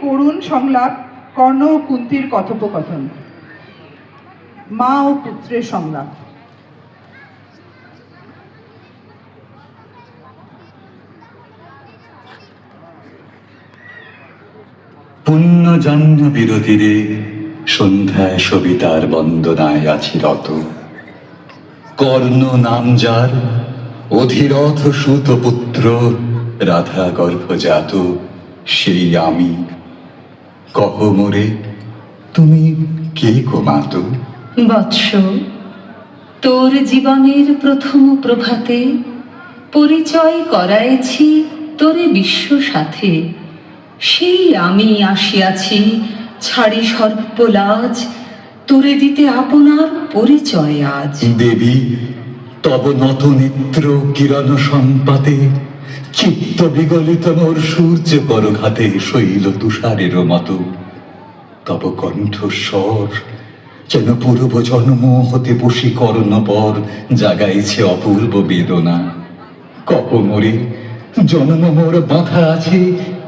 করুণ সংলাপ কর্ণ ও কুন্তির কথোপকথন। মা ও পুত্রের সংলাপ। পুণ্যজন্য বিরতিরে সন্ধ্যায় সবিতার বন্দনায় আছি রত। কর্ণ নাম যার, অধিরথ সুত পুত্র, রাধা গর্ভজাত সেই আমি। কহ মোরে, তুমি কে গো মাতো? বৎস, তোর জীবনের প্রথম প্রভাতে পরিচয় করাইছি তোরে বিশ্ব সাথে। সেই আমি আসিয়াছি ছাড়ি সর্পলাজ, তোরে দিতে আপনার পরিচয় আজ। দেবী, তব নত নেত্র কিরণ সম্পাতে, চিত্ত বিগলিত মোর সূর্য করঘাতে শৈল তুষারের মতো। তব কণ্ঠস্বর যেন পূর্ব জন্ম হতে বশীকরণ পর জাগাইছে অপূর্ব বেদনা। কহ মোরে, জন্ম মোর বাঁধা আছে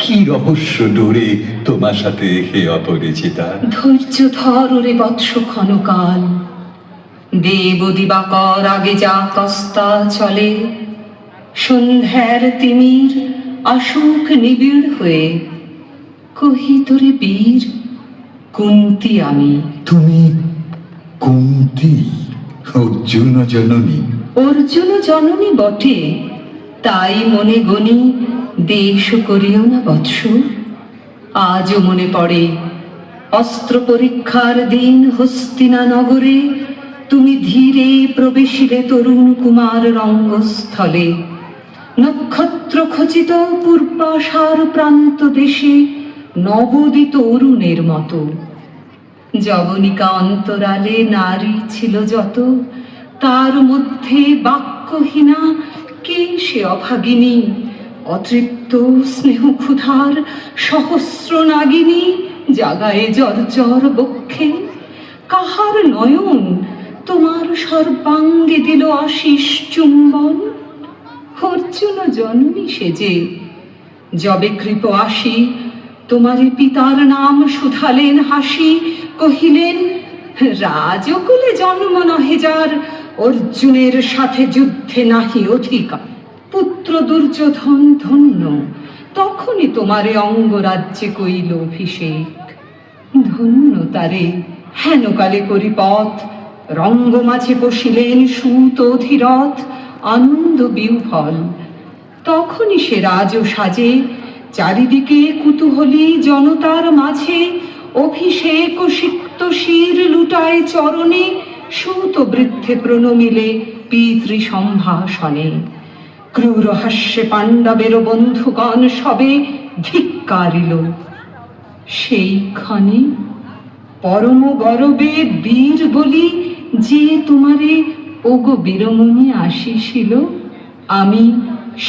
কি রহস্য ডোরে তোমার সাথে হে অপরিচিতা। ধৈর্য ধর ওরে বৎস ক্ষণকাল, দেব দিবাকর আগে যা কস্তা চলে। সন্ধ্যার তিমির আসুক নিবিড় হয়ে, কহি তোরে বীর কুন্তি আমি। তুমি কুন্তি, অর্জুন জননী? অর্জুন জননী বটে, তাই মনে গনি দেশ করিও না বৎস। আজও মনে পড়ে অস্ত্র পরীক্ষার দিন হস্তিনা নগরে, তুমি ধীরে প্রবেশিলে তরুণ কুমার রঙ্গস্থলে। নক্ষত্র খচিত পূর্বাশার প্রান্ত দেশে নবোদিত অরুণের মতো। যবনিকা অন্তরালে নারী ছিল যত, তার মধ্যে বাক্যহীনা কে সে অভাগিনী। অতৃপ্ত স্নেহ ক্ষুধার সহস্র নাগিনী জাগায়ে জর্জর বক্ষে। কাহার নয়ন তোমার সর্বাঙ্গে দিল আশিস চুম্বন? অর্জুন জননী সেজে যবে কৃপ আসি, তোমারে পিতার নাম শুধালেন হাসি। কহিলেন, রাজকুলে জন্ম নহে যার, অর্জুনের সাথে যুদ্ধে নাহি অধিকার। পুত্র দুর্যোধন ধন্য, তখনই তোমারে অঙ্গরাজ্যে কইল অভিষেক। ধন্য তারে হেনকালে করি পথ, রঙ্গ মাঝে বসিলেন সুত অধিরথ আনন্দ বিহ্বল। তখনই সে রাজ সাজে, চারিদিকে কুতূহলী জনতার মাঝে। অভিষেক ও সিক্ত শির লুটায় চরণে, সুত বৃদ্ধে প্রণমিলে পিতৃ সম্ভাষণে। ক্রূর হাস্যে পাণ্ডবের বন্ধুগণ সবে ধিক্কারিল। সেইখানে পরম গরবে বীর বলি যে তোমারে ওগো বীরমণি আসিছিল, আমি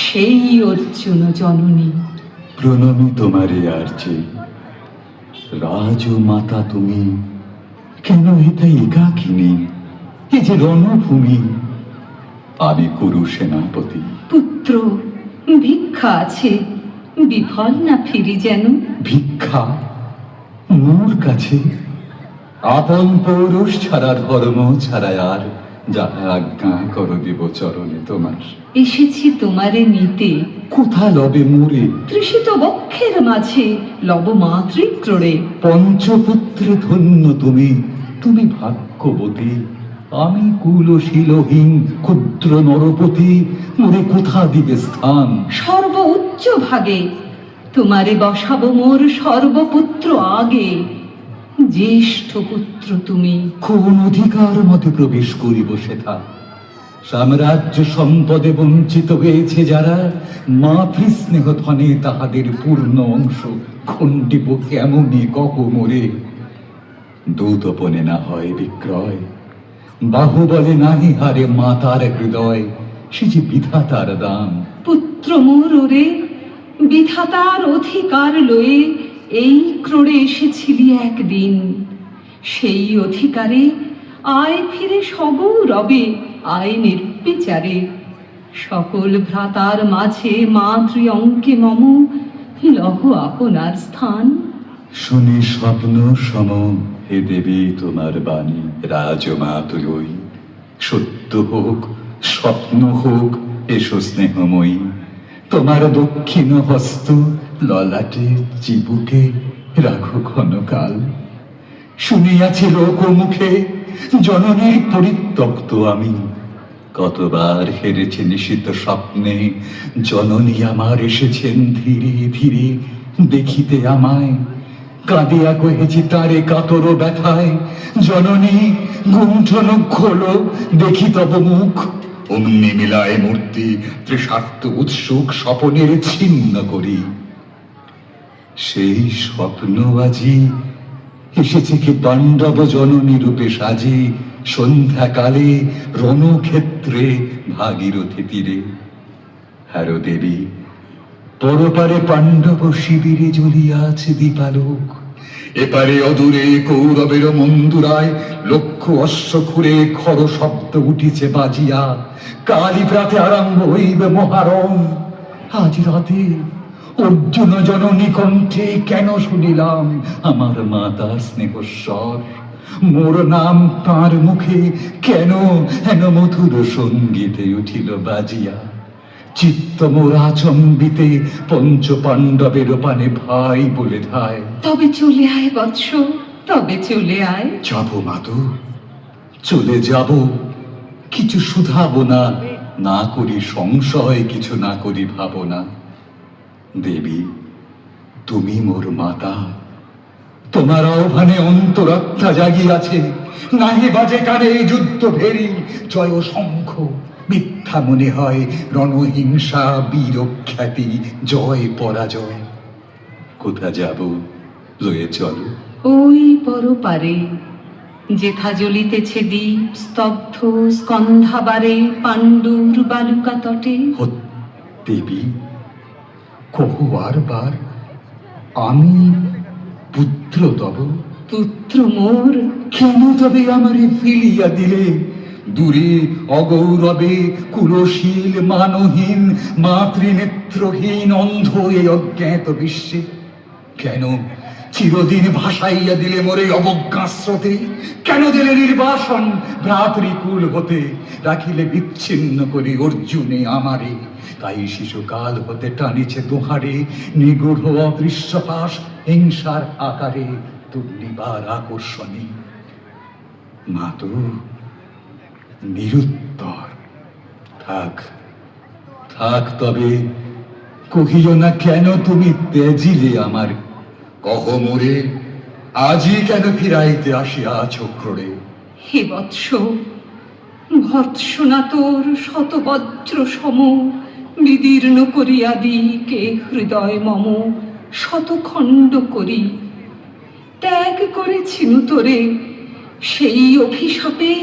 সেই অর্জুন জননী। প্রণমি তোমারে আর্যে, রাজ মাতা তুমি, কেন হেতাই একাকিনী? এ যে রণভূমি, আমি কুরু সেনাপতি। পুত্র, ভিক্ষা আছে, বিফল না ফিরি যেন। ভিক্ষা মোর কাছে? আপন পৌরুষ ছাড়া ধর্ম ছাড়া আর যাহা আজ্ঞা কর দিব চরণে তোমার। এসেছি তোমারে নিতে, কোথা লবে মোরে? তৃষিত বক্ষের মাঝে লব মাতৃক্রোড়ে। পঞ্চপুত্রে ধন্য তুমি, তুমি ভাগ্যবতী। আমি কুলশীলহীন ক্ষুদ্র নরপতি, মোরে কোথা দিবে স্থান? সর্ব উচ্চ ভাগে তোমারে বসাবো মোর সর্বপুত্র আগে। জ্যেষ্ঠ পুত্র তুমি, কোন অধিকার মতে প্রবেশ করিব সেথা? সাম্রাজ্য সম্পদে বঞ্চিত হয়েছে যারা, মাতৃস্নেহ ধনে তাহাদের পূর্ণ অংশ খণ্ডিব কেমনি কহ মোরে? দূতপনে না হয় বিক্রয়, বাহুবলে নাহি হারে মাতার হৃদয়, সে যে বিধাতার দান। পুত্র মোর ওরে, বিধাতার অধিকার লয়ে এই ক্রোড়ে এসেছিলি একদিন। সেই অধিকারে আয় ফিরে সগৌরবে, আয় নির্বিচারে। সকল ভ্রাতার মাঝে মাতৃ অঙ্কে মম, লহ আপনার স্থান। শুনি স্বপ্ন সম হে দেবী তোমার বাণী, রাজমা তুই সত্য হোক স্বপ্ন হোক, এসো স্নেহময়ী। তোমার দক্ষিণ হস্ত ললাটে চিবুকে রাখো ক্ষণকাল। শুনিয়াছি লোকমুখে জননীর পরিত্যক্ত আমি, কতবার হেরেছি নিশিত স্বপ্নে। জননী আমার এসেছেন ধীরে ধীরে দেখিতে আমায়, কাঁদিয়া কহেছি তারে কাতর ব্যথায়, জননী গুণ্ঠন খোলো দেখি তব মুখ। অমনি মিলায় মূর্তি তৃষার্ত উৎসুক স্বপনের ছিন্ন করি। সেই স্বপ্ন আজি এসেছে কি পাণ্ডব জননী রূপে সাজি, সন্ধ্যাকালে রণক্ষেত্রে ভাগীরথী তীরে। হ্যারো দেবী, পরপারে পাণ্ডব শিবিরে জ্বলিয়া আছে দীপালোক, এপারে অদূরে কৌরবের মন্দুরায় লক্ষ অশ্ব খুরে খর শব্দ উঠিছে বাজিয়া। কালী প্রাতে আরম্ভ হইবে মহারণ। আজ রাতে অর্জুন জননী কণ্ঠে কেন শুনিলাম আমার মাতা স্নেহস্বর, মোর নাম তাঁর মুখে কেন হেন মধুর সঙ্গীতে উঠিল বাজিয়া। চিত্ত মোর আচম্বিতে পঞ্চ পাণ্ডবের পানে ভাই বলে ধায়। তবে চলে আয় বৎস, তবে চলে আয়। যাব মাতু, চলে যাব, কিছু শুধাবো না, না করি সংশয়, কিছু না করি ভাবনা। দেবী তুমি মোর মাতা, তোমার আহ্বানে অন্তরাত্মা জাগিয়াছে। নাহি বাজে কানে যুদ্ধ ভেরি জয় শঙ্খ, মিথ্যা মনে হয় রণহিংসা বীরখ্যাতি জয় পরাজয়। কোথা যাব লয়ে চলো। ওই পরপারে যেথা জ্বলিতেছে দ্বীপ স্তব্ধ স্কন্ধাবারে পাণ্ডুর বালুকা তটে। দেবী কহু বার আমি পুত্র তব। পুত্র মোর, কেন তবে আমারে ফিরিয়া দিলে দূরে অগৌরবে কুলশীল মানহীন মাতৃনেত্রহীন অন্ধ এই অজ্ঞাত বিশ্বে? কেন চিরদিন ভাসাইয়া দিলে মোরে অবজ্ঞাস্রোতে? কেন দিলে নির্বাসন ভ্রাতৃকুল হতে? রাখিলে বিচ্ছিন্ন করে অর্জুনে আমারে। তাই শিশুকাল হতে টানিছে দোহারে নিগূঢ় অদৃশ্যপাশ হিংসার আকারে তুল্লিবার আকর্ষণী। মাতু নিরুত্তর থাক, থাক তবে কহিও না কেন তুমি ত্যাজিলে আমার। কহ মোরে আজই কেন ফিরাইতে আসিয়াছ ক্রোড়ে? হে বৎস, ভৎসনা তোর শতবজ্র সম বিদীর্ণ করিয়া দিকে হৃদয় মম শতখণ্ড করি। ত্যাগ করেছিনু তোরে সেই অভিশাপে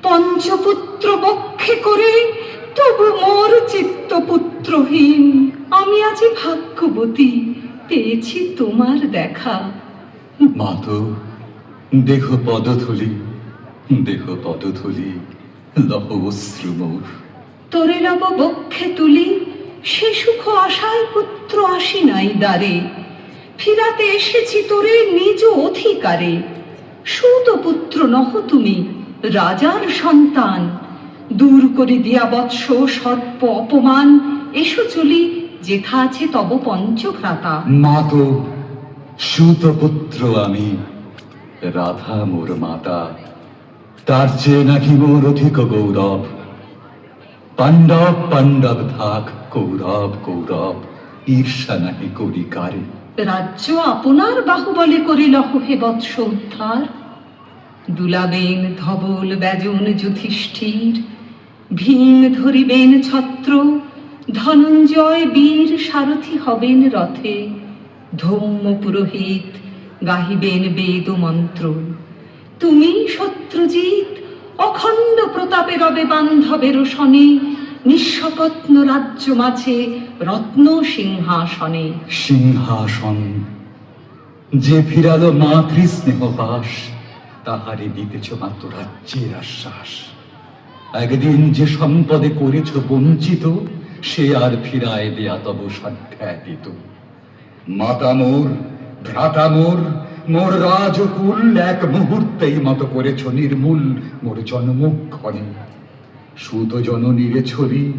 পঞ্চপুত্র বক্ষে করে, তবু মোর চিত্ত পুত্রহীন। আমি আজ ভাগ্যবতী পেয়েছি তোমার দেখা। মাতো দেহ পদধূলি, দেহ পদধূলি লহ অশ্রু মোর। তোরে লব বক্ষে তুলি, সে সুখ আশায় পুত্র আসি নাই দ্বারে। ফিরাতে এসেছি তোরে নিজ অধিকারে। সুত পুত্র নহ তুমি, রাজার সন্তান। দূর করে দিয়া বৎস সর্প অপমান। এসো চলি যেথা আছে তব পঞ্চভ্রাতা। মাতো সুতপুত্র আমি, রাধা মোর মাতা, তার চেয়ে নাকি মোর অধিক গৌরব। পাণ্ডব পাণ্ডব থাক, কৌরব কৌরব, ঈর্ষা নাহি করি কারে। রাজ্য আপনার বাহুবলে করিলহ হে বৎস উদ্ধার। দুলাবেন ধবল ব্যজন যুধিষ্ঠির, ভীম ধরিবেন ছত্র, ধনঞ্জয় বীর সারথি হবেন রথে। ধৌম্য পুরোহিত গাহিবেন বেদ মন্ত্র। তুমি শত্রুজিৎ অখণ্ড প্রতাপে রবে বান্ধবের শনে। নিঃস্বপ্ন রাজ্য মাঝে রত্ন সিংহাসনে। সিংহাসন যে ফিরালো মাতৃস্নেহ পাশ, তাহারে দিতেছ মাত্র রাজ্যের আশ্বাস। একদিন যে সম্পদে করেছ বঞ্চিত, সে আর ফিরায় দেয়া তব সাধ্যাতীত। মাতা মোর ভ্রাতা মোর মোর রাজকুল এক মুহূর্তেই মতো করেছ নির্মূল মোর জন্মক্ষণে। সুত জননীরে ছবি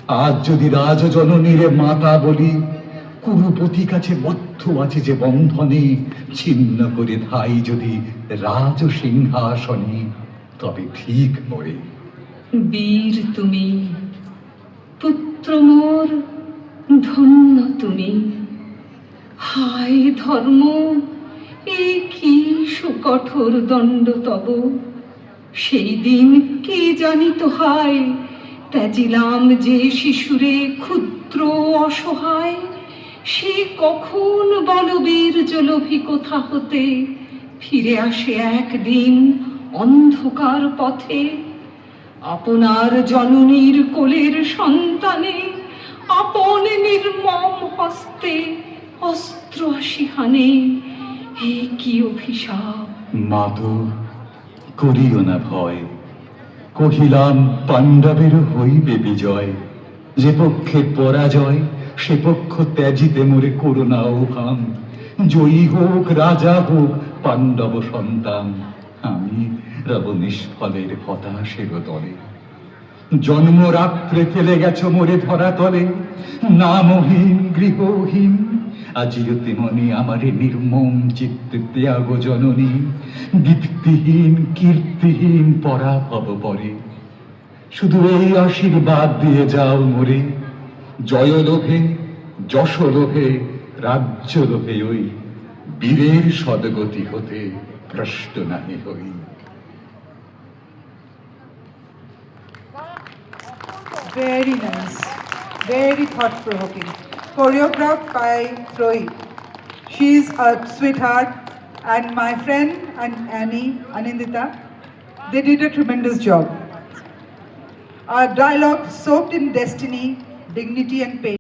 আজ যদি রাজ জননীরে মাতা বলি, কুরুপতি কাছে বদ্ধ আছে যে বন্ধনে, ছিন্ন করে ধাই যদি রাজ সিংহাসনে, তবে ঠিক মোরে। বীর তুমি, পুত্র মোর ধন্য তুমি। হায় ধর্ম, এ কি সুকঠোর দণ্ড তব। সেই দিন কে জানিত হায়, ত্যাজিলাম যে শিশুরে ক্ষুদ্র অসহায়। সে কখন বলবীর জলভি কোথা হতে ফিরে আসে একদিন অন্ধকার পথে। আপনার জননীর কোলের সন্তানে আপন নির্মম হস্তে অস্ত্র আসি হানে। হে কি অভিশাপ! মাতো করিও না ভয়, কহিলাম পাণ্ডবের হইবে বিজয়। যে পক্ষে পরাজয় সে পক্ষ ত্যাজিতে মোরে করুণা ও ভাম। জয়ী হোক রাজা হোক পাণ্ডব সন্তান, আমি রব নিষ্ফলের হতাশের দলে। জন্মরাত্রে ফেলে গেছ মোরে ধরাতলে, নামহীন গৃহহীন। আজিও তেমনি আমারে নির্মম চিত্তে ত্যাগ জননী, দীপ্তিহীন কীর্তিহীন পরাভব পরে। শুধু এই আশীর্বাদ দিয়ে যাও মোরে, জয় লোভে যশ লোভে রাজ্য লোভে ওই বীরের সদগতি হতে ভ্রষ্ট নাহি হই। Very nice, very thought-provoking. Choreographed by Chloe. She's a sweetheart, and my friend and Annie, Anindita, they did a tremendous job. Our dialogue soaked in destiny, dignity and pain.